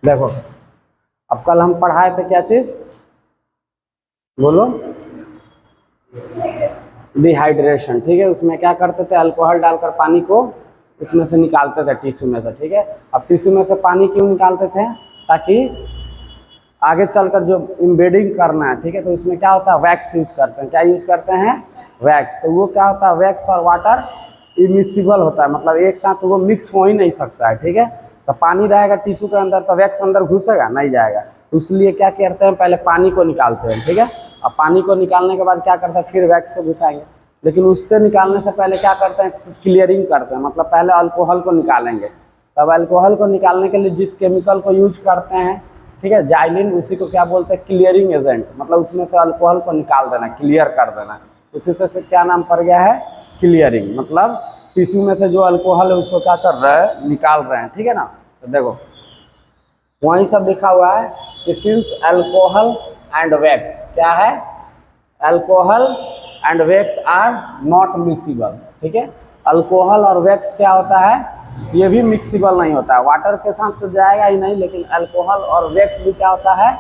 देखो, अब कल हम पढ़ाए थे क्या चीज, बोलो, डिहाइड्रेशन। ठीक है, उसमें क्या करते थे, अल्कोहल डालकर पानी को इसमें से निकालते थे, टिश्यू में से। ठीक है, अब टिश्यू में से पानी क्यों निकालते थे, ताकि आगे चलकर जो इम्बेडिंग करना है, ठीक है, तो इसमें क्या होता है, वैक्स यूज करते हैं। क्या यूज करते हैं, वैक्स। तो वो क्या होता है, वैक्स और वाटर इमिसिबल होता है, मतलब एक साथ वो मिक्स हो ही नहीं सकता है। ठीक है, तो पानी रहेगा टिश्यू के अंदर तो वैक्स अंदर घुसेगा नहीं, जाएगा। तो इसलिए क्या करते हैं, पहले पानी को निकालते हैं। ठीक है, अब पानी को निकालने के बाद क्या करते हैं, फिर वैक्स से घुसाएंगे। लेकिन उससे निकालने से पहले क्या करते हैं, क्लियरिंग करते हैं, मतलब पहले अल्कोहल को निकालेंगे। तब अल्कोहल को निकालने के लिए जिस केमिकल को यूज करते हैं, ठीक है, जाइलिन, उसी को क्या बोलते हैं, क्लियरिंग एजेंट। मतलब उसमें से अल्कोहल को निकाल देना, क्लियर कर देना, उसी से क्या नाम पड़ गया है, क्लियरिंग। मतलब टिश्यू में से जो अल्कोहल है उसको क्या कर रहे हैं, निकाल रहे हैं। ठीक है ना, तो देखो वहीं सब लिखा हुआ है कि सिंस अल्कोहल एंड वैक्स, क्या है, alcohol and wax are not miscible. ठीक है, अल्कोहल और वैक्स क्या होता है, ये भी मिक्सिबल नहीं होता है, वाटर के साथ तो जाएगा ही नहीं, लेकिन अल्कोहल और वैक्स भी क्या होता है,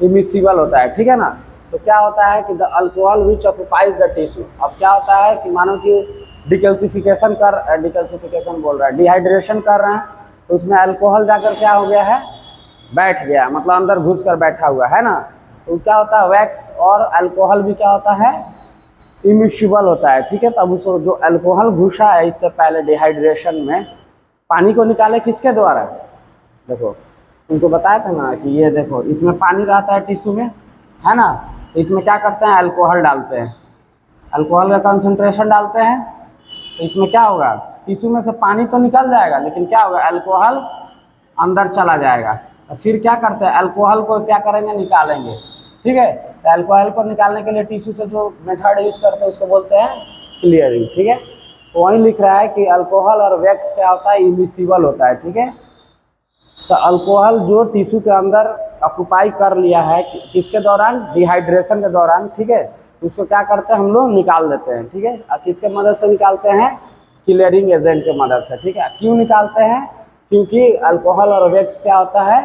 इमिसिबल होता है। ठीक है ना, तो क्या होता है कि the alcohol which occupies the tissue. अब क्या होता है कि मानो कि डिकल्सिफिकेशन बोल रहा है, डिहाइड्रेशन कर रहे हैं, तो उसमें अल्कोहल जाकर क्या हो गया है, बैठ गया, मतलब अंदर घुस कर बैठा हुआ है ना। तो क्या होता है, वैक्स और अल्कोहल भी क्या होता है, इमिसिबल होता है। ठीक है, तब उसको जो अल्कोहल घुसा है इससे पहले डिहाइड्रेशन में, पानी को निकाले किसके द्वारा, देखो उनको बताया था ना कि ये देखो इसमें पानी रहता है टिश्यू में, है ना, तो इसमें क्या करते हैं, अल्कोहल डालते हैं, अल्कोहल का कंसंट्रेशन डालते हैं, तो इसमें क्या होगा, टिश्यू में से पानी तो निकल जाएगा, लेकिन क्या होगा, अल्कोहल अंदर चला जाएगा। तो फिर क्या करते हैं, अल्कोहल को क्या करेंगे, निकालेंगे। ठीक है, तो अल्कोहल को निकालने के लिए टिश्यू से जो मेथड यूज करते हैं उसको बोलते हैं क्लियरिंग। ठीक है, तो वहीं लिख रहा है कि अल्कोहल और वैक्स क्या होता है, इमिसिबल होता है। ठीक है, तो अल्कोहल जो टिश्यू के अंदर ऑक्युपाई कर लिया है किसके दौरान, डिहाइड्रेशन के दौरान, ठीक है, उसको क्या करते हैं, हम लोग निकाल देते हैं। ठीक है, और किसके मदद से निकालते हैं, क्लियरिंग एजेंट के मदद से। ठीक है, क्यों निकालते हैं, क्योंकि अल्कोहल और वैक्स क्या होता है,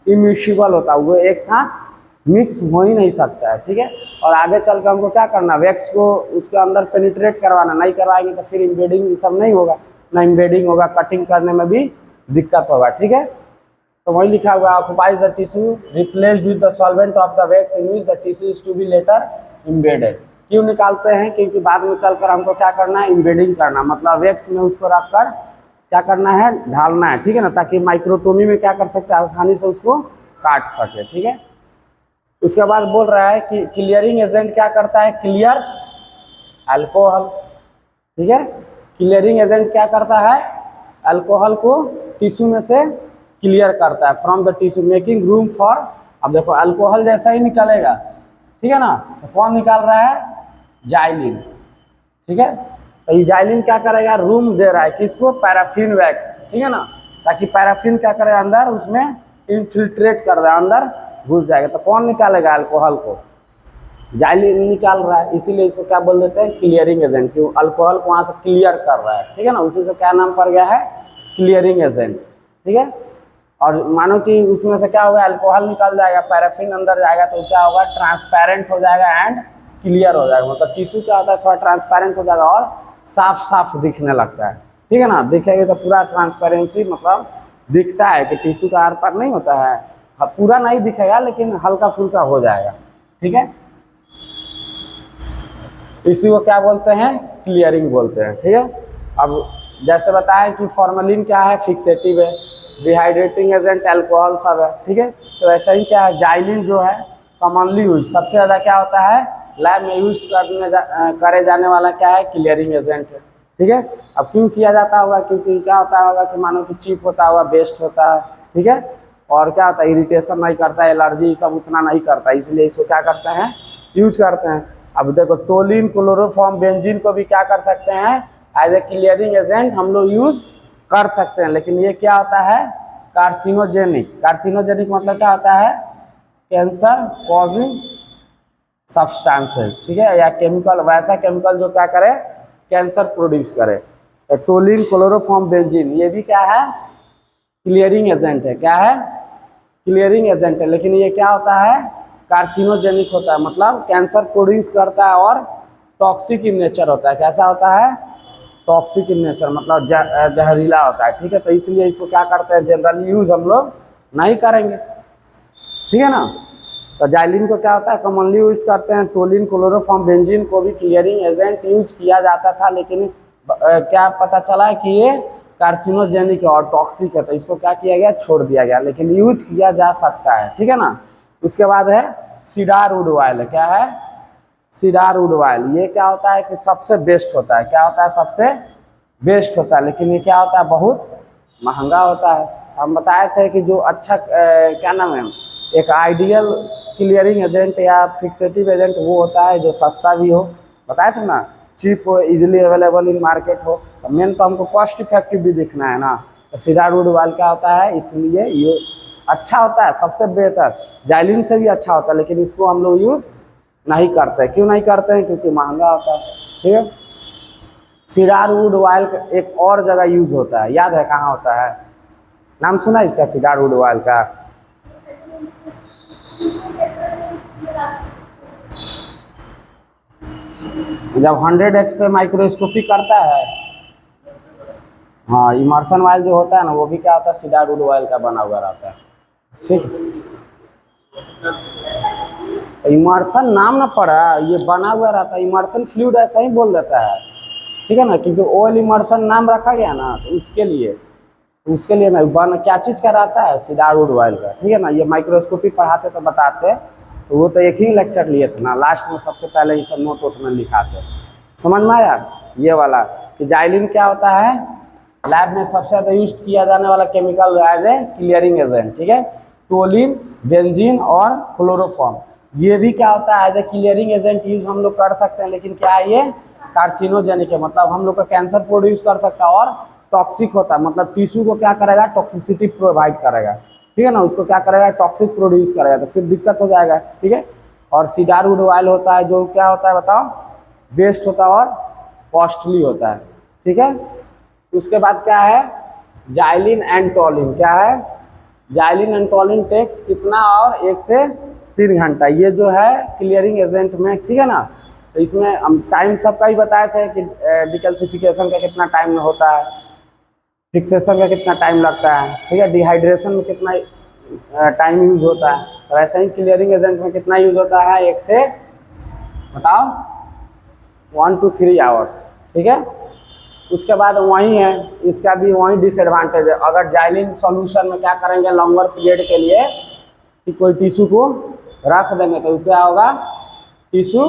इमिसिबल होता है, वो एक साथ मिक्स हो ही नहीं सकता है। ठीक है, और आगे चल कर हमको क्या करना, वैक्स को उसके अंदर पेनिट्रेट करवाना, नहीं करवाएंगे तो फिर इम्बेडिंग सब नहीं होगा, ना इम्बेडिंग होगा, कटिंग करने में भी दिक्कत होगा। ठीक है, तो वही लिखा हुआ, occupies the tissue replaced with the solvent of the wax in which the tissue is to be later embedded. क्यों निकालते हैं, क्योंकि बाद में चलकर हमको क्या करना है, इम्बेडिंग करना, मतलब वैक्स में उसको रखकर क्या करना है, ढालना है। ठीक है ना, ताकि माइक्रोटोमी में क्या कर सकते हैं, आसानी से उसको काट सके। ठीक है, उसके बाद बोल रहा है कि क्लियरिंग एजेंट क्या करता है, क्लियर्स अल्कोहल। ठीक है, क्लियरिंग एजेंट क्या करता है, अल्कोहल को टिश्यू में से क्लियर करता है from the tissue, making room for. अब देखो अल्कोहल जैसा ही निकलेगा, ठीक है ना, तो कौन निकाल रहा है, जाइलिन। ठीक है, तो ये जाइलिन क्या करेगा, रूम दे रहा है किसको, पैराफिन वैक्स। ठीक है ना, ताकि पैराफिन क्या करे, अंदर उसमें इनफिल्ट्रेट कर दे, अंदर घुस जाएगा। तो कौन निकालेगा, अल्कोहल को जाइलिन निकाल रहा है, इसीलिए इसको क्या बोल देते हैं, क्लियरिंग एजेंट, क्यों, अल्कोहल को वहां से क्लियर कर रहा है। ठीक है ना, उसी से क्या नाम पड़ गया है, क्लियरिंग एजेंट। ठीक है, और मानो कि उसमें से क्या होगा, अल्कोहल निकल जाएगा, पैराफिन अंदर जाएगा, तो क्या होगा, ट्रांसपेरेंट हो जाएगा एंड क्लियर हो जाएगा। मतलब टिश्यू क्या होता है, थोड़ा ट्रांसपेरेंट हो जाएगा और साफ साफ दिखने लगता है। ठीक है ना, दिखेगा तो पूरा ट्रांसपेरेंसी, मतलब दिखता है कि टिश्यू का आर पार नहीं होता है, पूरा नहीं दिखेगा लेकिन हल्का फुल्का हो जाएगा। ठीक है, इसी को क्या बोलते हैं, क्लियरिंग बोलते हैं। ठीक है, अब जैसे बताया कि फॉर्मेलिन क्या है, फिक्सेटिव है, डिहाइड्रेटिंग एजेंट अल्कोहल सब है। ठीक है, तो ऐसा ही क्या है, जाइलिन जो है कॉमनली यूज, सबसे ज़्यादा क्या होता है, लैब में यूज करे जाने वाला क्या है, क्लियरिंग एजेंट है। ठीक है, अब क्यों किया जाता होगा, क्योंकि क्या होता होगा कि मानो कि चीप होता होगा, बेस्ट होता है। ठीक है, और क्या होता है, इरिटेशन नहीं करता है, एलर्जी सब उतना नहीं करता, इसलिए इसको क्या करते हैं, यूज करते हैं। अब देखो टोलिन, क्लोरोफॉर्म, बेंजीन को भी क्या कर सकते हैं, एज ए क्लियरिंग एजेंट हम लोग यूज कर सकते हैं, लेकिन ये क्या होता है, कार्सिनोजेनिक। कार्सिनोजेनिक मतलब क्या होता है, कैंसर कॉजिंग सब्सटेंसेस। ठीक है, या केमिकल, वैसा केमिकल जो क्या करे, कैंसर प्रोड्यूस करे। तो टोलिन, क्लोरोफॉर्म, बेंजीन ये भी क्या है, क्लियरिंग एजेंट है। क्या है, क्लियरिंग एजेंट है, लेकिन ये क्या होता है, कार्सिनोजेनिक होता है, मतलब कैंसर प्रोड्यूस करता है और टॉक्सिक इन नेचर होता है। कैसा होता है, टॉक्सिक इन नेचर, मतलब जहरीला होता है, ठीक है। तो इसलिए इसको क्या करते हैं, जनरली यूज हम लोग नहीं करेंगे, ठीक है ना। तो जाइलिन को क्या होता है, कॉमनली यूज करते हैं। टोलिन, क्लोरोफॉर्म, बेंजीन को भी क्लियरिंग एजेंट यूज किया जाता था, लेकिन क्या पता चला कि ये कार्सिनोजेनिक है और टॉक्सिक है, तो इसको क्या किया गया, छोड़ दिया गया, लेकिन यूज किया जा सकता है, ठीक है ना। उसके बाद है सीडार वुड ऑयल। क्या है, सीडार वुड ऑयल। ये क्या होता है कि सबसे बेस्ट होता है। क्या होता है, सबसे बेस्ट होता है, लेकिन ये क्या होता है, बहुत महंगा होता है। हम बताए थे कि जो अच्छा क्या नाम है, एक आइडियल क्लियरिंग एजेंट या फिक्सेटिव एजेंट वो होता है जो सस्ता भी हो, बताए थे ना, चीप हो, इजीली अवेलेबल इन मार्केट हो। मेन तो हमको कॉस्ट इफेक्टिव भी दिखना है ना। तो सीडार वुड ऑयल क्या होता है, इसलिए ये अच्छा होता है, सबसे बेहतर, जाइलिन से भी अच्छा होता है, लेकिन इसको हम लोग यूज़ नहीं करते। क्यों नहीं करते हैं, क्योंकि महंगा होता है, ठीक है। सीडार वुड ऑयल एक और जगह यूज होता है, याद है कहाँ होता है, नाम सुना इसका, सीडार वुड ऑयल का? जब 100x पे माइक्रोस्कोपी करता है, हाँ, इमर्सन ऑयल जो होता है ना, वो भी क्या होता है, सीडार वुड ऑयल का बना हुआ रहता है, ठीक है। इमर्सन नाम ना पड़ा, ये बना हुआ रहता है, इमर्सन फ्लूइड ऐसा ही बोल देता है, ठीक है ना, क्योंकि ऑयल इमर्सन नाम रखा गया ना, तो उसके लिए ना बन क्या चीज़ का रहता है, सीडार वुड ऑयल का, ठीक है ना। ये माइक्रोस्कोपी पढ़ाते तो बताते, तो वो तो एक ही लेक्चर लिए थे ना, लास्ट में सबसे पहले ये सब नोट वोट में लिखाते। समझ में आया ये वाला कि जाइलिन क्या होता है, लैब में सबसे ज़्यादा यूज किया जाने वाला chemical as a clearing agent, ठीक है। टोलिन, बेंजीन और क्लोरोफॉर्म, ये भी क्या होता है, as a clearing agent use हम लोग कर सकते हैं, लेकिन क्या है, ये कार्सिनोजेनिक है, मतलब हम लोग का कैंसर प्रोड्यूस कर सकता है और टॉक्सिक होता है, मतलब टिश्यू को क्या करेगा, टॉक्सिसिटी प्रोवाइड करेगा, ठीक है ना, उसको क्या करेगा, टॉक्सिक प्रोड्यूस करेगा, तो फिर दिक्कत हो जाएगा, ठीक है। और सीडार वुड ऑयल होता है जो क्या होता है बताओ, वेस्ट होता है और कॉस्टली होता है, ठीक है। उसके बाद क्या है, जाइलिन एंड टोलिन। क्या है, जाइलिन एंड टोलिन टेक्स कितना, और 1 से 3 घंटा, ये जो है क्लियरिंग एजेंट में, ठीक है ना। तो इसमें हम टाइम सबका ही बताए थे कि डिकैल्सिफिकेशन का कितना टाइम होता है, फिक्सेशन का कितना टाइम लगता है, ठीक है, डिहाइड्रेशन में कितना टाइम यूज होता है, तो ऐसा ही क्लियरिंग एजेंट में कितना यूज होता है, 1 से बताओ 1 to 3 आवर्स, ठीक है। उसके बाद वही है, इसका भी वही डिसएडवांटेज है, अगर जाइलिन सॉल्यूशन में क्या करेंगे, लॉन्गर पीरियड के लिए कि कोई टिश्यू को रख देंगे, तो क्या होगा, टिश्यू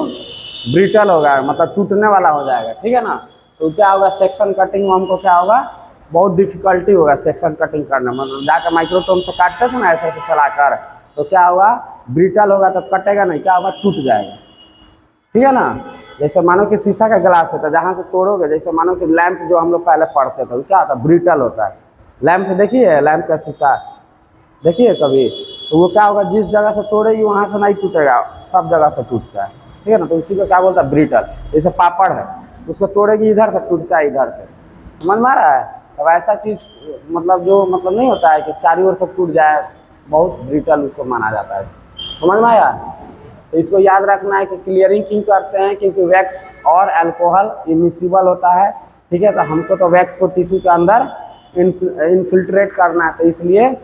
ब्रिटल होगा, मतलब टूटने वाला हो जाएगा, ठीक है ना। तो क्या होगा, सेक्शन कटिंग में हमको क्या होगा, बहुत डिफिकल्टी होगा सेक्शन कटिंग करने में, मतलब जाकर माइक्रोटोम से काटते थे ना ऐसे ऐसे चलाकर, तो क्या होगा, ब्रिटल होगा, तो कटेगा नहीं, क्या होगा, टूट जाएगा, ठीक है ना। जैसे मानो कि शीशा का ग्लास होता है, जहाँ से तोड़ोगे, जैसे मानो कि लैंप जो हम लोग पहले पढ़ते थे, वो क्या होता है, ब्रिटल होता है। लैंप देखिए, लैंप का शीशा देखिए कभी, तो वो क्या होगा, जिस जगह से तोड़ेगी वहाँ से नहीं टूटेगा, सब जगह से टूटता है, ठीक है ना। तो उसी को क्या बोलता है, ब्रिटल। जैसे पापड़ है, उसको तोड़ेगी इधर से, टूटता है इधर से, समझ में आ रहा है। अब ऐसा चीज़ मतलब जो मतलब नहीं होता है कि चारों ओर से टूट जाए, बहुत ब्रिटल उसको माना जाता है, समझ में आया। तो इसको याद रखना है कि क्लियरिंग क्यों करते हैं, क्योंकि वैक्स और अल्कोहल इमिसिबल होता है, ठीक है। तो हमको तो वैक्स को टिश्यू के अंदर इनफिल्ट्रेट करना है, तो इसलिए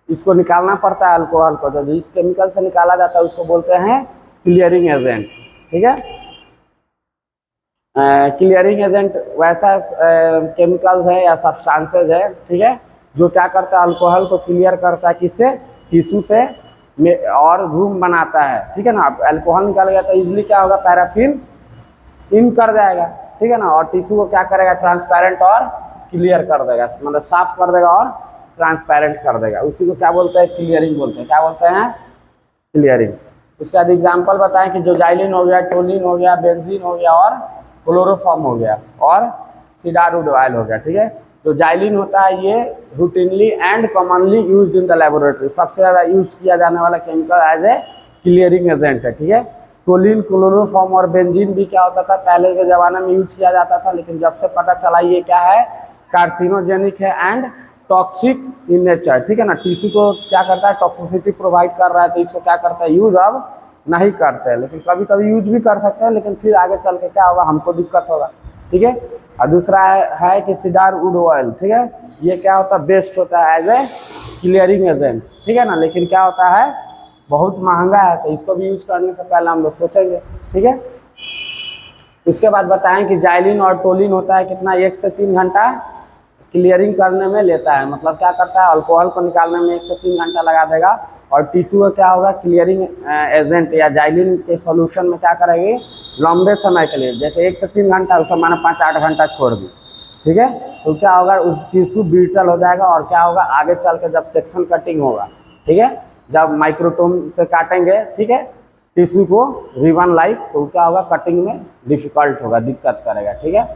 इसको निकालना पड़ता है, अल्कोहल को। जो इस केमिकल से निकाला जाता है उसको बोलते हैं क्लियरिंग एजेंट, ठीक है। क्लियरिंग एजेंट वैसा केमिकल्स है या सब्सटेंसेज है, ठीक है, जो क्या करता है, अल्कोहल को क्लियर करता है, किससे, टिश्यू से, और रूम बनाता है, ठीक है ना। अब अल्कोहल निकाल गया तो इजीली क्या होगा, पैराफिन इन कर जाएगा, ठीक है ना, और टिश्यू को क्या करेगा, ट्रांसपेरेंट और क्लियर कर देगा, मतलब साफ कर देगा और ट्रांसपेरेंट कर देगा, उसी को क्या बोलते हैं, क्लियरिंग बोलते हैं। क्या बोलते हैं, क्लियरिंग। उसके बाद एग्जाम्पल बताएं कि जो जाइलिन हो गया, टोलिन हो गया, बेंजीन हो गया और क्लोरोफॉर्म हो गया और सीडार वुड ऑयल हो गया, ठीक है। जो जाइलिन होता है ये routinely and commonly used in the laboratory, सबसे ज़्यादा यूज किया जाने वाला chemical as a clearing agent है, ठीक है। टोलिन, क्लोरोफॉर्म और बेंजीन भी क्या होता था, पहले के ज़माने में यूज किया जाता था, लेकिन जब से पता चला ये क्या है, कार्सिनोजेनिक है एंड टॉक्सिक इन नेचर, ठीक है ना। टिश्यू को क्या करता है, टॉक्सिसिटी प्रोवाइड कर रहा है, तो इसको क्या करता है, यूज अब नहीं करते हैं, लेकिन कभी कभी यूज भी कर सकते हैं, लेकिन फिर आगे चल के क्या होगा, हमको दिक्कत होगा, ठीक है। और दूसरा है कि सीडार वुड ऑयल, ठीक है, ये क्या होता है, बेस्ट होता है एज ए क्लियरिंग एजेंट, ठीक है ना, लेकिन क्या होता है, बहुत महंगा है, तो इसको भी यूज करने से पहले हम लोग सोचेंगे, ठीक है। उसके बाद बताएं कि जाइलिन और टोलिन होता है कितना, 1 से 3 घंटा क्लियरिंग करने में लेता है, मतलब क्या करता है, अल्कोहल को निकालने में 1 से 3 घंटा लगा देगा, और टिश्यू का क्या होगा, क्लियरिंग एजेंट या जाइलिन के सॉल्यूशन में क्या करेगी, लंबे समय के लिए, जैसे 1 से 3 घंटा, उसका माना 5-8 घंटा छोड़ दी, ठीक है, तो क्या होगा, उस टिश्यू ब्रिटल हो जाएगा, और क्या होगा, आगे चल के जब सेक्शन कटिंग होगा, ठीक है, जब माइक्रोटोम से काटेंगे, ठीक है, टिश्यू को रिबन लाइक, तो क्या होगा, कटिंग में डिफिकल्ट होगा, दिक्कत करेगा, ठीक है।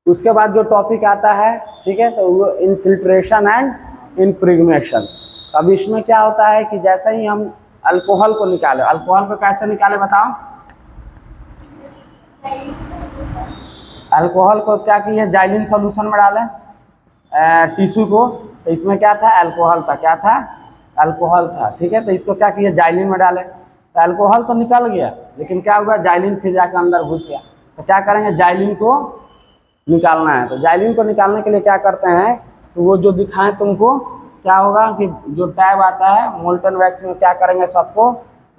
उसके बाद जो टॉपिक आता है, ठीक है, तो वो इनफिल्ट्रेशन एंड इम्प्रिग्नेशन। अब इसमें क्या होता है कि जैसे ही हम अल्कोहल को निकाले, अल्कोहल को कैसे निकाले बताओ, अल्कोहल को क्या किए, जाइलिन सॉल्यूशन में डालें टिश्यू को, तो इसमें क्या था, अल्कोहल था, क्या था, अल्कोहल था, ठीक है, तो इसको क्या किया, जाइलिन में डाले, तो अल्कोहल तो निकल गया, लेकिन क्या हुआ, जाइलिन फिर जाकर अंदर घुस गया, तो क्या करेंगे, जाइलिन को निकालना है। तो जाइलिन को निकालने के लिए क्या करते हैं, तो वो जो दिखाएं तुमको, क्या होगा कि जो टैब आता है मोल्टन वैक्स में, क्या करेंगे, सबको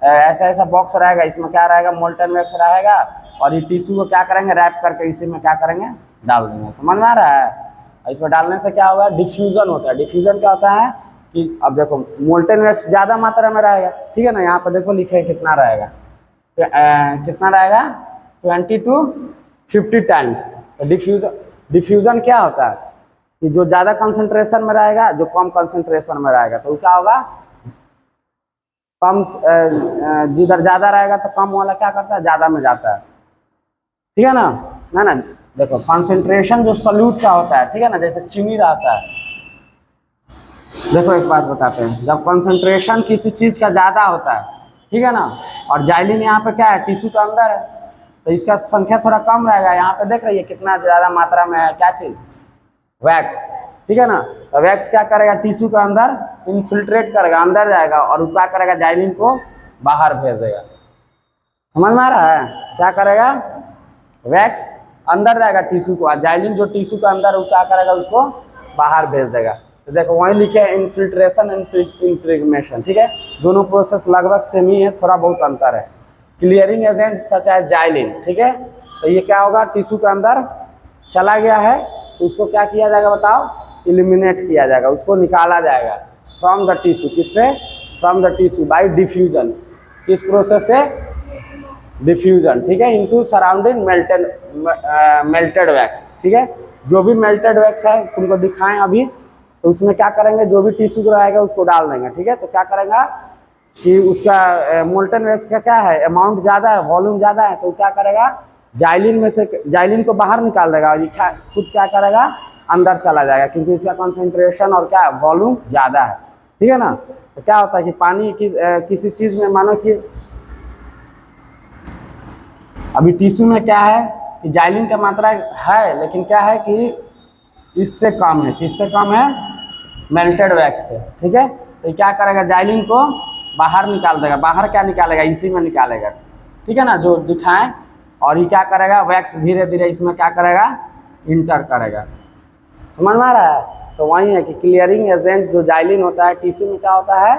ऐसा ऐसा बॉक्स रहेगा, इसमें क्या रहेगा, मोल्टन वैक्स रहेगा, और ये टिश्यू को क्या करेंगे, रैप करके इसी में क्या करेंगे, डाल देंगे, समझ में आ रहा है। इसमें डालने से क्या होगा, डिफ्यूजन होता है। डिफ्यूजन क्या होता है कि अब देखो मोल्टन वैक्स ज़्यादा मात्रा में रहेगा, ठीक है ना, यहाँ पर देखो लिखे कितना रहेगा, कितना रहेगा, 20 to 50 टाइम्स। तो डिफ्यूजन क्या होता है कि जो ज़्यादा कंसंट्रेशन में रहेगा, जो कम कंसंट्रेशन में रहेगा, तो क्या होगा, कम, जिधर ज़्यादा रहेगा तो कम वाला क्या करता है, ज़्यादा में जाता है, ठीक है ना। ना देखो कंसंट्रेशन जो सॉल्यूट का होता है, ठीक है ना, जैसे चीनी रहता है, देखो एक बात बताते हैं, जब कंसंट्रेशन किसी चीज़ का ज़्यादा होता है, ठीक है ना, और जाइलिन यहाँ पे क्या है, टिश्यू के अंदर है, तो इसका संख्या थोड़ा कम रहेगा, यहाँ पे देख रही है कितना ज़्यादा मात्रा में है, क्या चीज़, वैक्स, ठीक है ना। तो वैक्स क्या करेगा, टिश्यू के अंदर इनफिल्ट्रेट करेगा, अंदर जाएगा, और वो क्या करेगा, जाइलिन को बाहर भेज देगा, समझ में आ रहा है, क्या करेगा, वैक्स अंदर जाएगा टिश्यू को, और जाइलिन जो टिश्यू के अंदर, वो क्या करेगा, उसको बाहर भेज देगा। तो देखो वहीं लिखे है इनफिल्ट्रेशन एंड इम्प्रिग्नेशन, ठीक है, दोनों प्रोसेस लगभग सेम ही है, थोड़ा बहुत अंतर है। Clearing agent such as xylene, ठीक है, तो ये क्या होगा, टिश्यू के अंदर चला गया है, तो उसको क्या किया जाएगा बताओ, इलिमिनेट किया जाएगा, उसको निकाला जाएगा फ्रॉम द टिश्यू, किससे, from the tissue bye diffusion, किस प्रोसेस से, डिफ्यूजन, ठीक है, इनटू सराउंडिंग मेल्टेड वैक्स, ठीक है। जो भी मेल्टेड वैक्स है तुमको दिखाएं अभी, तो उसमें क्या करेंगे, जो भी टिश्यू रहेगा उसको डाल देंगे, ठीक है। तो क्या करेगा कि उसका मोल्टन वैक्स का क्या है, अमाउंट ज़्यादा है, वॉल्यूम ज़्यादा है, तो क्या करेगा, जाइलिन में से जाइलिन को बाहर निकाल देगा, और ये खुद क्या करेगा, अंदर चला जाएगा, क्योंकि इसका कंसंट्रेशन और क्या वॉल्यूम ज़्यादा है, ठीक है ना। तो क्या होता है कि पानी किसी चीज़ में, मानो कि अभी टिश्यू में क्या है कि जाइलिन का मात्रा है, लेकिन क्या है कि इससे कम है, किससे कम है, मेल्टेड वैक्स से, ठीक है। तो क्या करेगा, जाइलिन को बाहर निकाल देगा, बाहर क्या निकालेगा, इसी में निकालेगा, ठीक है ना, जो दिखाएं, और ये क्या करेगा, वैक्स धीरे धीरे इसमें क्या करेगा, इंटर करेगा, समझ में आ रहा है। तो वही है कि क्लियरिंग एजेंट जो जाइलिन होता है, टिश्यू में क्या होता है,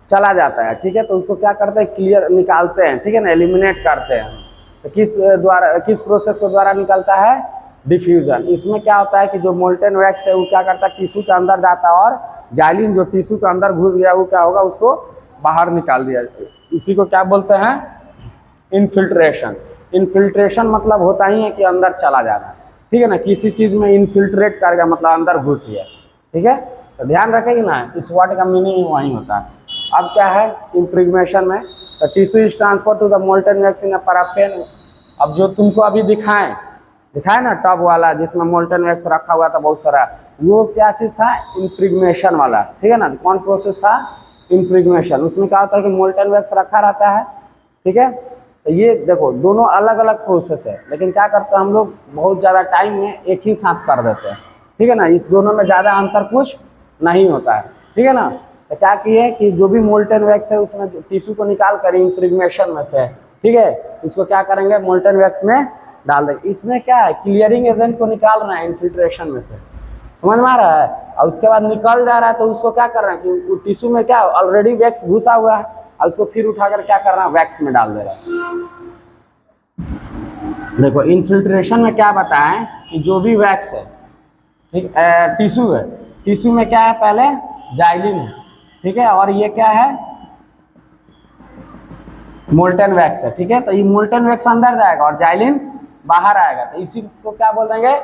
चला जाता है, ठीक है, तो उसको क्या करते हैं, क्लियर निकालते हैं, ठीक है ना, एलिमिनेट करते हैं। तो किस प्रोसेस के द्वारा निकलता है, डिफ्यूजन। इसमें क्या होता है कि जो मोल्टन वैक्स है वो क्या करता है, टिश्यू के अंदर जाता है, और जाइलिन जो टिश्यू के अंदर घुस गया वो क्या होगा, उसको बाहर निकाल दिया। इसी को क्या बोलते हैं, इनफिल्ट्रेशन। इनफिल्ट्रेशन मतलब होता ही है कि अंदर चला जाना, ठीक है ना, किसी चीज़ में इनफिल्ट्रेट करेगा, मतलब अंदर घुस गया, ठीक है। तो ध्यान रखेगी ना, इस वर्ड का मीनिंग वही होता है। अब क्या है इम्प्रिग्नेशन में, तो tissue is transfer to the molten wax in a paraffin. अब जो तुमको अभी दिखाए ना टब वाला, जिसमें मोल्टन वैक्स रखा हुआ था बहुत सारा, वो क्या चीज़ था, इम्प्रिग्नेशन वाला, ठीक है ना। कौन प्रोसेस था, इम्प्रिग्नेशन। उसमें क्या होता है कि मोल्टन वैक्स रखा रहता है, ठीक है। तो ये देखो दोनों अलग अलग प्रोसेस है, लेकिन क्या करते हैं हम लोग बहुत ज़्यादा टाइम में एक ही साथ कर देते हैं, ठीक है ना, इस दोनों में ज़्यादा अंतर कुछ नहीं होता है, ठीक है ना। तो क्या किए कि जो भी मोल्टन वैक्स है उसमें टिश्यू को निकाल कर इम्प्रेग्नेशन में से, ठीक है, इसको क्या करेंगे मोल्टन वैक्स में डाल देंगे। इसमें क्या है क्लियरिंग एजेंट को निकाल रहे हैं इन्फिल्ट्रेशन में से, समझ में आ रहा है। और उसके बाद निकल जा रहा है तो उसको क्या कर रहे हैं कि टिश्यू में क्या ऑलरेडी वैक्स घुसा हुआ है और उसको फिर उठाकर क्या करना है वैक्स में डाल दे रहा है। देखो इन्फिल्ट्रेशन में क्या बताएं कि जो भी वैक्स है, ठीक टिश्यू है, टिश्यू में क्या है पहले जाइलिन है, ठीक है, और ये क्या है मोल्टन वैक्स है, ठीक है। तो ये मोल्टन वैक्स अंदर जाएगा और जाइलिन बाहर आएगा, तो इसी को क्या बोल देंगे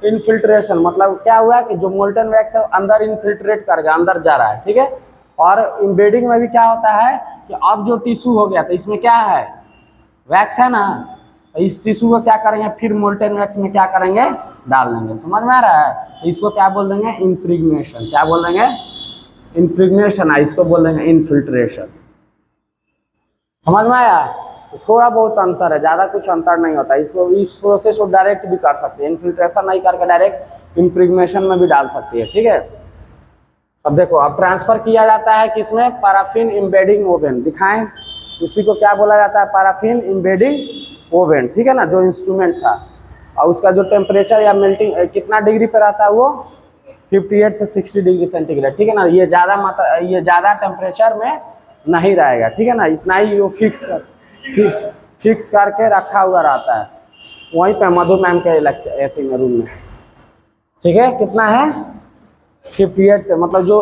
इन्फिल्ट्रेशन। मतलब क्या हुआ कि जो मोल्टन वैक्स है अंदर इन्फिल्ट्रेट करेगा, अंदर जा रहा है, ठीक है। और इम्बेडिंग में भी क्या होता है कि अब जो टिश्यू हो गया तो इसमें क्या है वैक्स है ना, तो इस टिश्यू को क्या करेंगे फिर मोल्टन वैक्स में क्या करेंगे डाल देंगे, समझ में आ रहा है। तो इसको क्या बोल देंगे इम्प्रेग्नेशन, क्या बोल देंगे इम्प्रेग्नेशन, इसको बोल देंगे इन्फिल्ट्रेशन, समझ में आया। तो थोड़ा बहुत अंतर है, ज़्यादा कुछ अंतर नहीं होता। इसको इस प्रोसेस को डायरेक्ट भी कर सकते हैं, इन्फिल्ट्रेशन नहीं करके डायरेक्ट इम्प्रेग्नेशन में भी डाल सकती है, ठीक है। अब देखो अब ट्रांसफर किया जाता है किसमें पैराफिन एम्बेडिंग ओवन, दिखाएं उसी को क्या बोला जाता है पैराफिन एम्बेडिंग ओवन, ठीक है ना, जो इंस्ट्रूमेंट था। और उसका जो टेम्परेचर या मेल्टिंग कितना डिग्री पर आता है वो 58 से 60 डिग्री सेंटीग्रेड, ठीक है ना। ये ज़्यादा मात्रा ये ज़्यादा टेम्परेचर में नहीं रहेगा, ठीक है ना, इतना ही वो फिक्स करके रखा हुआ रहता है वहीं पे मधु मैम के एथी में रूम में, ठीक है। कितना है 58 से, मतलब जो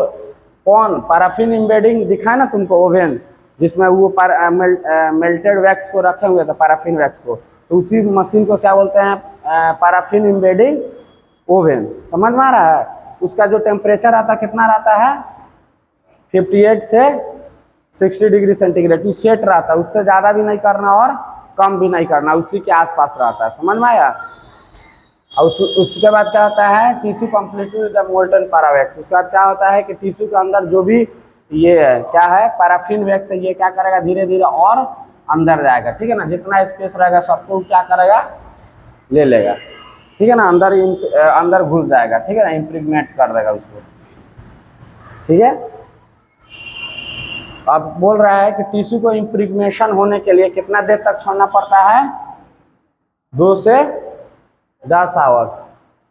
कौन पैराफिन एम्बेडिंग दिखा है ना तुमको ओवन जिसमें वो मेल्टेड वैक्स को रखे हुए थे पैराफिन वैक्स को, तो उसी मशीन को क्या बोलते हैं पैराफिन एम्बेडिंग ओवन, समझ में आ रहा है। उसका जो टेम्परेचर आता है कितना रहता है 58 से 60 डिग्री सेंटीग्रेड, टू सेट रहता है, उससे ज़्यादा भी नहीं करना और कम भी नहीं करना, उसी के आसपास रहता है, समझ में आया। और उसके बाद क्या होता है tissue completely with molten para wax. उसके बाद क्या होता है कि टिश्यू के अंदर जो भी ये है क्या है पैराफिन वैक्स है, ये क्या करेगा धीरे धीरे और अंदर जाएगा, ठीक है ना। जितना स्पेस रहेगा सबको क्या करेगा ले लेगा, ठीक है ना, अंदर घुस जाएगा, ठीक है ना, इम्प्रेग्नेट कर देगा उसको, ठीक है। अब बोल रहा है कि टिश्यू को इम्प्रेग्नेशन होने के लिए कितना देर तक छोड़ना पड़ता है 2 से 10 आवर्स।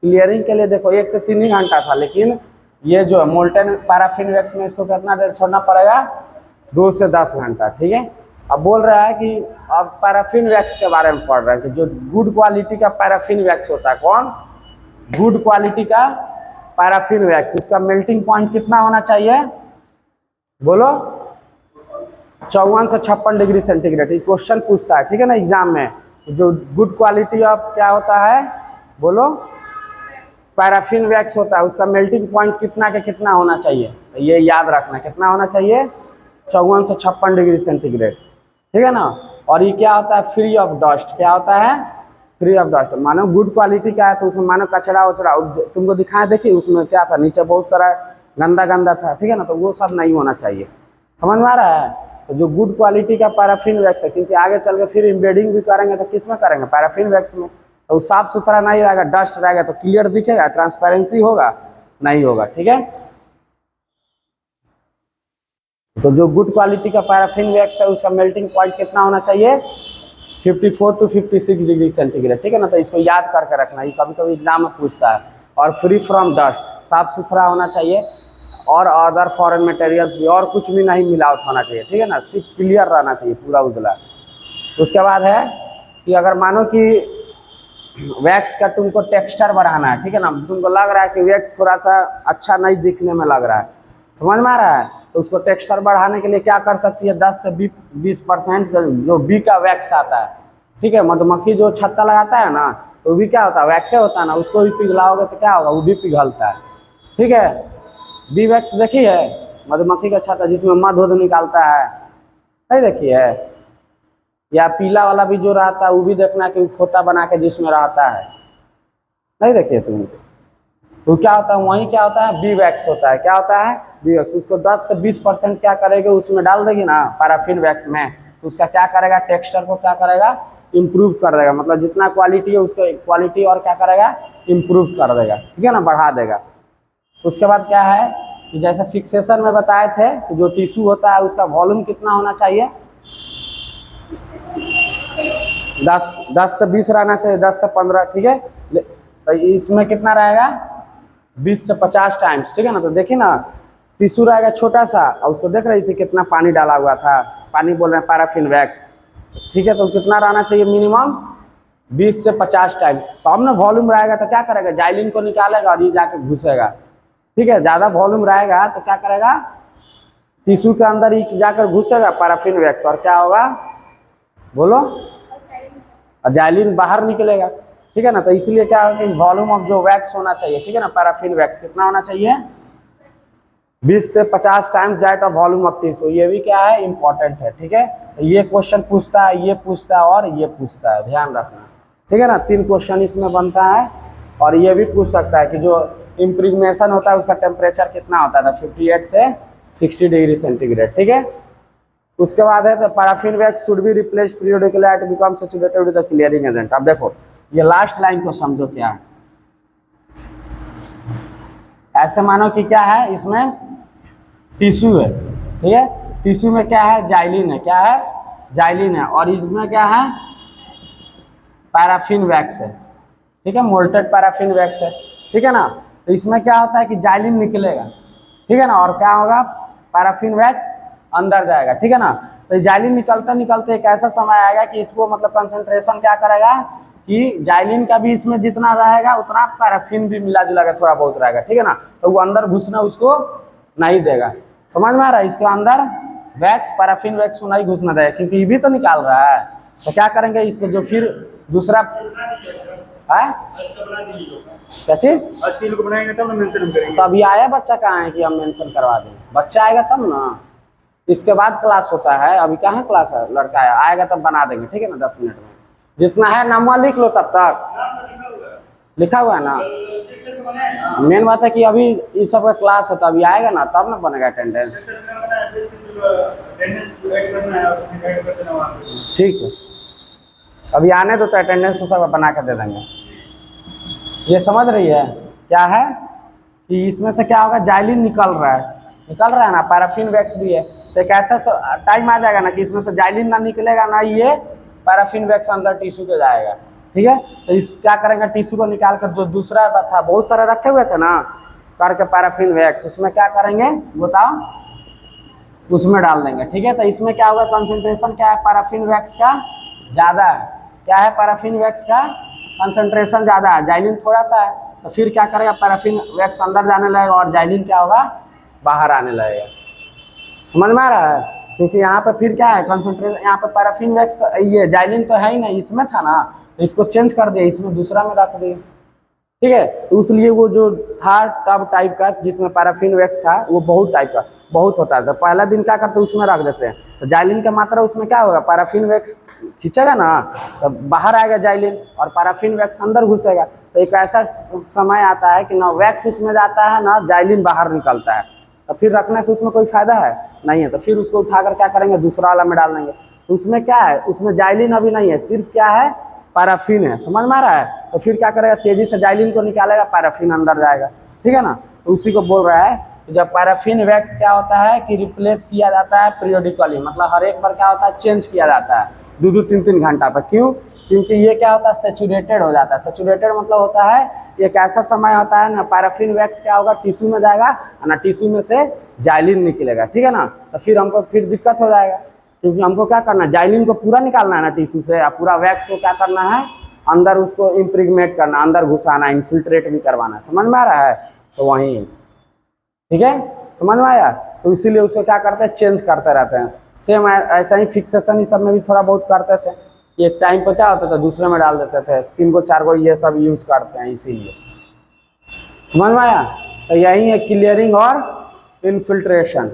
क्लियरिंग के लिए देखो 1 से 3 ही घंटा था, लेकिन ये जो मोल्टन पैराफिन वैक्स में इसको कितना देर छोड़ना पड़ेगा 2 से 10 घंटा, ठीक है। अब बोल रहा है कि अब पैराफिन वैक्स के बारे में पढ़ रहा है कि जो गुड क्वालिटी का पैराफिन वैक्स होता है, कौन गुड क्वालिटी का पैराफिन वैक्स, उसका मेल्टिंग पॉइंट कितना होना चाहिए बोलो 54 से 56 डिग्री सेंटीग्रेड। ये क्वेश्चन पूछता है, ठीक है ना एग्जाम में, जो गुड क्वालिटी ऑफ क्या होता है बोलो पैराफिन वैक्स होता है, उसका मेल्टिंग पॉइंट कितना के कितना होना चाहिए, तो ये याद रखना कितना होना चाहिए 54 से 56 डिग्री सेंटीग्रेड, ठीक है ना। और ये क्या होता है फ्री ऑफ डस्ट, क्या होता है फ्री ऑफ डस्ट। मानो गुड क्वालिटी का है तो उसमें मानो कचरा वचड़ा तुमको दिखाया, देखिए उसमें क्या था नीचे बहुत सारा गंदा गंदा था, ठीक है ना, तो वो सब नहीं होना चाहिए, समझ में आ रहा है। तो जो गुड क्वालिटी का पैराफिन वैक्स है, क्योंकि आगे चल के फिर एम्बेडिंग भी करेंगे तो किस में करेंगे पैराफिन वैक्स में, तो साफ सुथरा नहीं रहेगा, डस्ट रहेगा तो क्लियर दिखेगा, ट्रांसपेरेंसी होगा नहीं होगा, ठीक है। तो जो गुड क्वालिटी का पैराफिन वैक्स है उसका मेल्टिंग पॉइंट कितना होना चाहिए 54 टू 56 डिग्री सेंटीग्रेड, ठीक है ना। तो इसको याद करके रखना, ये कभी कभी एग्जाम में पूछता है। और फ्री फ्रॉम डस्ट, साफ सुथरा होना चाहिए, और अदर फॉरेन मटेरियल्स भी, और कुछ भी नहीं मिलावट होना चाहिए, ठीक है ना, सिर्फ क्लियर रहना चाहिए पूरा उजला। उसके बाद है कि अगर मानो कि वैक्स का तुमको टेक्सचर बढ़ाना है, ठीक है ना, तुमको लग रहा है कि वैक्स थोड़ा सा अच्छा नहीं दिखने में लग रहा है, समझ में आ रहा है, तो उसको टेक्सचर बढ़ाने के लिए क्या कर सकती है 10 से 20% जो बी का वैक्स आता है, ठीक है, मधुमक्खी जो छत्ता लगाता है ना तो वो भी क्या होता है वैक्से होता है ना, उसको भी पिघलाओगे तो क्या होगा वो भी पिघलता है, ठीक है। बी वैक्स देखी है मधुमक्खी का छत्ता जिसमें मध उध निकालता है, नहीं देखी है। या पीला वाला भी जो रहता है वो भी देखना कि खोता बना के जिसमें रहता है, नहीं देखिए तुम, तो क्या होता है वहीं क्या होता है बी वैक्स होता है, क्या होता है बी वैक्स। उसको 10 से 20% क्या करेगा उसमें डाल देगी ना पैराफिन वैक्स में, तो उसका क्या करेगा टेक्सचर को क्या करेगा इम्प्रूव कर देगा, मतलब जितना क्वालिटी है उसको क्वालिटी और क्या करेगा, इम्प्रूव कर देगा, ठीक है ना, बढ़ा देगा। उसके बाद क्या है कि जैसे फिक्सेशन में बताए थे कि जो टिश्यू होता है उसका वॉल्यूम कितना होना चाहिए, 10 से 20 रहना चाहिए, 10 से 15, ठीक है। तो इसमें कितना रहेगा, 20 से 50 टाइम्स, ठीक है ना। तो देखिए ना, टिश्यू रहेगा छोटा सा और उसको देख रही थी कितना पानी डाला हुआ था, पानी बोल रहे हैं पैराफिन वैक्स, ठीक है। तो कितना रहना चाहिए मिनिमम, 20 से 50 टाइम। तो अब ना वॉल्यूम रहेगा तो क्या करेगा, जाइलिन को निकालेगा और ये जाके घुसेगा, ठीक है। ज़्यादा वॉल्यूम रहेगा तो क्या करेगा, टिश्यू के अंदर ही जाकर घुसेगा पैराफिन वैक्स, और क्या होगा बोलो, जाइलिन बाहर निकलेगा, ठीक है ना। तो इसलिए क्या होगा, वॉल्यूम ऑफ जो वैक्स होना चाहिए, ठीक है ना, पैराफिन वैक्स कितना होना चाहिए, 20 से 50 times that of volume of tissue. ये भी क्या है, इंपॉर्टेंट है, ठीक है। ये क्वेश्चन पूछता है, ये पूछता है और ये पूछता है, ध्यान रखना, ठीक है ना। 3 क्वेश्चन इसमें बनता है। और ये भी पूछ सकता है कि जो इम्प्रीगनेशन होता है उसका टेम्परेचर कितना होता है, 58 से 60 डिग्री सेंटीग्रेड, ठीक है। उसके बाद है तो paraffin wax should be replace periodically at become saturated with the clearing agent. अब देखो ये लास्ट लाइन को समझो क्या है। ऐसे मानो कि क्या है, इसमें टिश्यू है, ठीक है। टिश्यू में क्या है, जाइलिन है, क्या है, जाइलिन है, और इसमें क्या है, पैराफिन वैक्स है, ठीक है, मोल्टेड पैराफिन वैक्स है, ठीक है ना। तो इसमें क्या होता है कि जाइलिन निकलेगा, ठीक है ना, और क्या होगा, पैराफिन वैक्स अंदर जाएगा, ठीक है ना। तो जाइलिन निकलते निकलते एक ऐसा समय आएगा कि इसको मतलब कंसंट्रेशन क्या करेगा कि जाइलिन का भी इसमें जितना रहेगा उतना पैराफिन भी मिला जुला के थोड़ा बहुत रहेगा, ठीक है ना। तो वो अंदर घुसना उसको नहीं देगा, समझ में आ रहा है। इसके अंदर वैक्स, पैराफिन वैक्स को नहीं घुसना देगा, क्योंकि ये भी तो निकाल रहा है। तो क्या करेंगे इसको, जो फिर दूसरा है कैसे आज के लोग बनाएंगे तब ना मेंशन करेंगे। तो अभी आया बच्चा कहाँ है कि हम मेंशन करवा दें, बच्चा आएगा तब ना, इसके बाद क्लास होता है, अभी कहाँ क्लास है, लड़का आएगा तब बना देंगे, ठीक है ना, 10 मिनट में जितना है नाम लिख लो, तब तक लिखा हुआ है ना। मेन बात है कि अभी इस सब का क्लास है तो अभी आएगा ना तब ना बनेगा अटेंडेंस, ठीक है। अभी आने दो तो अटेंडेंस तो सब बना कर दे देंगे। ये समझ रही है क्या है कि इसमें से क्या होगा, जाइलिन निकल रहा है ना, पैराफिन वैक्स भी है। तो एक ऐसा टाइम आ जाएगा ना कि इसमें से जाइलिन ना निकलेगा ना ये पैराफिन वैक्स अंदर टिश्यू के जाएगा, ठीक है। तो इस क्या करेंगे, टिश्यू को निकाल कर जो दूसरा था, बहुत सारे रखे हुए थे ना करके पैराफिन वैक्स, उसमें क्या करेंगे बताओ, उसमें डाल देंगे, ठीक है। तो इसमें क्या होगा, कंसंट्रेशन क्या है पैराफिन वैक्स का ज़्यादा है, क्या है, पैराफिन वैक्स का कंसंट्रेशन ज़्यादा है, जाइलिन थोड़ा सा है। तो फिर क्या करेगा, पैराफिन वैक्स अंदर जाने लगेगा और जाइलिन क्या होगा, बाहर आने लगेगा, समझ में आ रहा है। क्योंकि यहाँ पे फिर क्या है, कंसंट्रेशन, यहाँ पे पैराफिन वैक्स ये जाइलिन तो है ही नहीं, इसमें था ना, तो इसको चेंज कर दिया, इसमें दूसरा में रख दिया, ठीक है। तो इसलिए वो जो था टब टाइप का जिसमें पैराफिन वैक्स था वो बहुत टाइप का बहुत होता है। तो पहला दिन क्या करते हैं, उसमें रख देते हैं, तो जाइलिन का मात्रा उसमें क्या होगा, पैराफिन वैक्स खींचेगा ना तो बाहर आएगा जाइलिन और पैराफिन वैक्स अंदर घुसेगा। तो एक ऐसा समय आता है कि ना वैक्स उसमें जाता है ना जाइलिन बाहर निकलता है, तो फिर रखने से उसमें कोई फायदा है नहीं है। तो फिर उसको उठाकर क्या करेंगे, दूसरा वाला में डाल देंगे। तो उसमें क्या है, उसमें जाइलिन अभी नहीं है, सिर्फ क्या है, पैराफिन है, समझ में आ रहा है। तो फिर क्या करेगा, तेजी से जाइलिन को निकालेगा, पैराफिन अंदर जाएगा, ठीक है ना। तो उसी को बोल रहा है कि जब पैराफिन वैक्स क्या होता है कि रिप्लेस किया जाता है पीरियडिकली, मतलब हर एक बार क्या होता है, चेंज किया जाता है 2-2, 3-3 घंटा पर। क्यों, क्योंकि ये क्या होता है, सेचुरेटेड हो जाता है। सेचुरेटेड मतलब होता है एक ऐसा समय होता है ना, पैराफिन वैक्स क्या होगा, टिश्यू में जाएगा ना, टिश्यू में से जाइलिन निकलेगा, ठीक है ना। तो फिर हमको फिर दिक्कत हो जाएगा, क्योंकि हमको क्या करना है, जाइलिन को पूरा निकालना है ना टिश्यू से, और पूरा वैक्स को क्या करना है, अंदर उसको इम्प्रीगनेट करना, अंदर घुसाना, इन्फिल्ट्रेट भी करवाना, समझ में आ रहा है। तो वहीं, ठीक है, समझ में आया। तो इसीलिए उसको क्या करते हैं, चेंज करते रहते हैं। सेम ऐसा ही फिक्सेशन इस सब में भी थोड़ा बहुत करते थे। एक टाइम पर क्या होता था, दूसरे में डाल देते थे, 3 को 4 को ये सब यूज करते हैं, इसीलिए, समझ में आया। तो यही है क्लियरिंग और इन्फिल्ट्रेशन।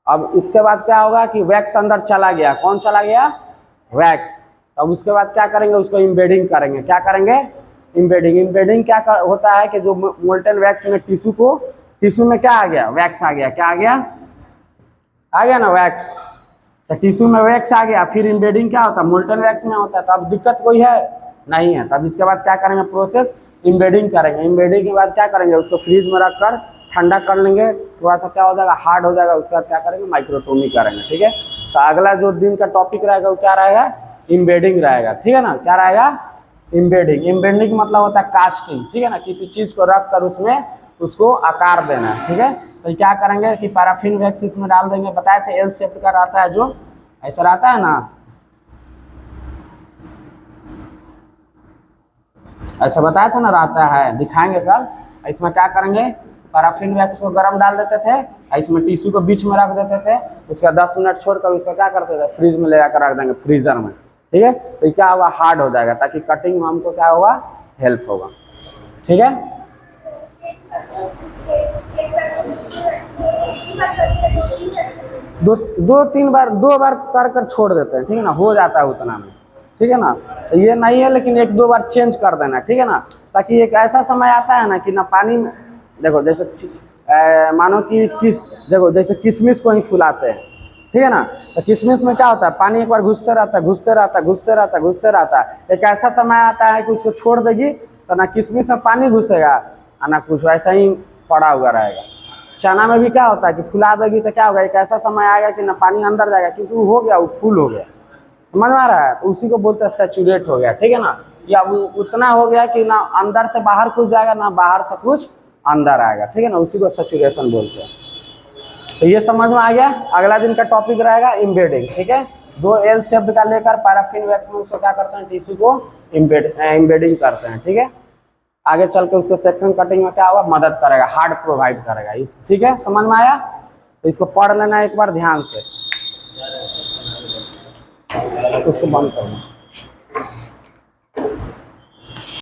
अब इसके बाद क्या होगा कि वैक्स अंदर चला गया, कौन चला गया, वैक्स। अब उसके बाद क्या करेंगे, उसको इम्बेडिंग करेंगे। क्या करेंगे, इम्बेडिंग। इम्बेडिंग क्या होता है कि जो मोल्टेन वैक्स में टिश्यू में क्या आ गया, वैक्स आ गया, क्या आ गया ना, वैक्स। तो टिश्यू में वैक्स आ गया, फिर इम्बेडिंग क्या होता है, मोल्टन वैक्स में होता है। तो अब दिक्कत कोई है नहीं है। तब इसके बाद क्या करेंगे, प्रोसेस इम्बेडिंग करेंगे। इम्बेडिंग के बाद क्या करेंगे, उसको फ्रीज में रखकर ठंडा कर लेंगे, थोड़ा सा क्या हो जाएगा, हार्ड हो जाएगा। उसके बाद क्या करेंगे, माइक्रोटोमी करेंगे। ठीक है, तो अगला जो दिन का टॉपिक रहेगा वो क्या रहेगा, इम्बेडिंग रहेगा। ठीक है ना, क्या रहेगा, इम्बेडिंग। इम्बेडिंग मतलब होता है कास्टिंग। ठीक है ना, किसी चीज को रख कर उसमें उसको आकार देना है। ठीक है, तो क्या करेंगे कि पैराफिन वैक्स इसमें डाल देंगे। बताए थे एल शेप का रहता है, जो ऐसा रहता है ना, ऐसा बताया था ना, रहता है, दिखाएंगे कल। इसमें क्या करेंगे, पैराफिन वैक्स को गरम डाल देते थे, इसमें टिश्यू को बीच में रख देते थे, उसका 10 मिनट छोड़कर उसको क्या करते थे, फ्रीज में ले जाकर रख देंगे, फ्रीजर में। ठीक है, तो क्या होगा, हार्ड हो जाएगा, ताकि कटिंग में हमको क्या होगा, हेल्प होगा। ठीक है, दो बार कर कर छोड़ देते हैं। ठीक है ना, हो जाता है उतना में। ठीक है ना, तो ये नहीं है, लेकिन 1-2 बार चेंज कर देना। ठीक है ना, ताकि एक ऐसा समय आता है ना कि ना पानी में, देखो जैसे मानो कि देखो जैसे किशमिश को ही फुलाते हैं। ठीक है ना, तो किशमिश में क्या होता है, पानी एक बार घुसते रहता है, घुसते रहता है, घुसते रहता है, घुसते रहता है। एक ऐसा समय आता है कि उसको छोड़ देगी तो ना किशमिश में पानी घुसेगा और ना कुछ, वैसा ही पड़ा हुआ रहेगा। चना में भी क्या होता है कि फुला देगी तो क्या होगा, एक ऐसा समय आएगा कि ना पानी अंदर जाएगा, क्योंकि वो हो गया, वो फुल हो गया। समझ में आ रहा है, तो उसी को बोलते हैं सैचुरेट हो गया। ठीक है ना, या वो उतना हो गया कि ना अंदर से बाहर कुछ जाएगा, ना बाहर से कुछ अंदर आएगा। ठीक है ना, उसी को सैचुरेशन बोलते हैं। तो ये समझ में आ गया। अगला दिन का टॉपिक रहेगा इम्बेडिंग। ठीक है, 2 एल शेप का लेकर पैराफिन वैक्स में उसको क्या करते हैं, टिश्यू को इम्बेडिंग करते हैं। ठीक है, आगे चल के उसको सेक्शन कटिंग में क्या होगा, मदद करेगा, हार्ड प्रोवाइड करेगा। ठीक है, समझ में आया। तो इसको पढ़ लेना एक बार ध्यान से, उसको बंद करना।